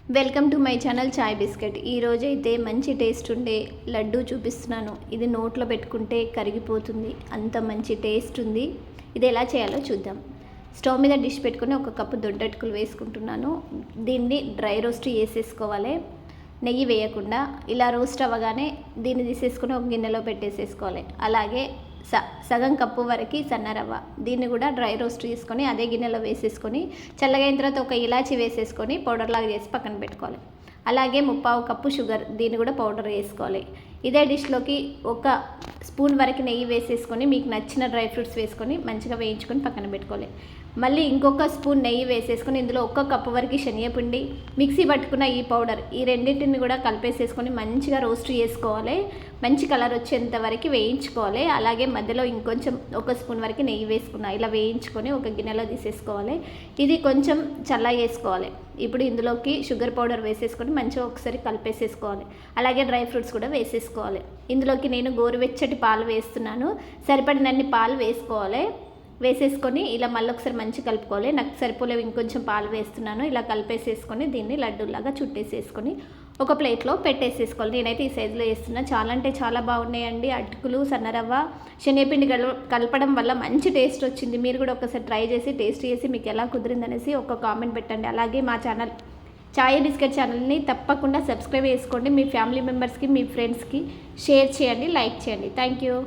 Welcome to my channel chai biscuit. ఈరోజు అయితే మంచి టేస్ట్ ఉండే లడ్డు చూపిస్తున్నాను. ఇది నోట్లో పెట్టుకుంటే కరిగిపోతుంది, అంత మంచి టేస్ట్ ఉంది. ఇది ఎలా చేయాలో చూద్దాం. స్టవ్ మీద డిష్ పెట్టుకుని 1 కప్పు దొడ్డటుకులు వేసుకుంటున్నాను. దీన్ని డ్రై రోస్ట్ చేసేసుకోవాలి, నెయ్యి వేయకుండా. ఇలా రోస్ట్ అవ్వగానే దీన్ని తీసేసుకుని ఒక గిన్నెలో పెట్టేసేసుకోవాలి. అలాగే సగం కప్పు వరకు సన్న రవ్వ, దీన్ని కూడా డ్రై రోస్ట్ చేసుకొని అదే గిన్నెలో వేసేసుకొని చల్లగైన తర్వాత ఒక ఇలాచి వేసేసుకొని పౌడర్ లాగా చేసి పక్కన పెట్టుకోవాలి. అలాగే 1/4 కప్పు షుగర్, దీన్ని కూడా పౌడర్ వేసుకోవాలి. ఇదే డిష్లోకి 1 స్పూన్ వరకు నెయ్యి వేసేసుకొని మీకు నచ్చిన డ్రై ఫ్రూట్స్ వేసుకొని మంచిగా వేయించుకొని పక్కన పెట్టుకోవాలి. మళ్ళీ ఇంకొక స్పూన్ నెయ్యి వేసేసుకొని ఇందులో 1 కప్పు వరకు శనగపిండి, మిక్సీ పట్టుకున్న ఈ పౌడర్, ఈ రెండింటిని కూడా కలిపేసేసుకొని మంచిగా రోస్ట్ చేసుకోవాలి. మంచి కలర్ వచ్చేంత వరకు వేయించుకోవాలి. అలాగే మధ్యలో ఇంకొంచెం 1 స్పూన్ వరకు నెయ్యి వేసుకున్న ఇలా వేయించుకొని ఒక గిన్నెలో తీసేసుకోవాలి. ఇది కొంచెం చల్ల చేసుకోవాలి. ఇప్పుడు ఇందులోకి షుగర్ పౌడర్ వేసేసుకొని మంచిగా ఒకసారి కలిపేసేసుకోవాలి. అలాగే డ్రై ఫ్రూట్స్ కూడా వేసేసుకోవాలి. ఇందులోకి నేను గోరువెచ్చటి పాలు వేస్తున్నాను. సరిపడినన్ని పాలు వేసుకోవాలి. వేసేసుకొని ఇలా మళ్ళీ ఒకసారి మంచిగా కలుపుకోవాలి. నాకు సరిపోలేవు, ఇంకొంచెం పాలు వేస్తున్నాను. ఇలా కలిపేసేసుకొని దీన్ని లడ్డూలాగా చుట్టేసేసుకొని ఒక ప్లేట్లో పెట్టేసేసుకోవాలి. నేనైతే ఈ సైజులో వేస్తున్నా. చాలా అంటే చాలా బాగున్నాయండి. అటుకులు, సన్నరవ్వ, శనగపిండి కలపడం వల్ల మంచి టేస్ట్ వచ్చింది. మీరు కూడా ఒకసారి ట్రై చేసి టేస్ట్ చేసి మీకు ఎలా కుదిరిందనేసి ఒక కామెంట్ పెట్టండి. అలాగే మా ఛానల్ చాయ్ బిస్కెట్ ఛానల్ని తప్పకుండా సబ్స్క్రైబ్ చేసుకోండి. మీ ఫ్యామిలీ మెంబర్స్కి, మీ ఫ్రెండ్స్కి షేర్ చేయండి, లైక్ చేయండి. Thank you.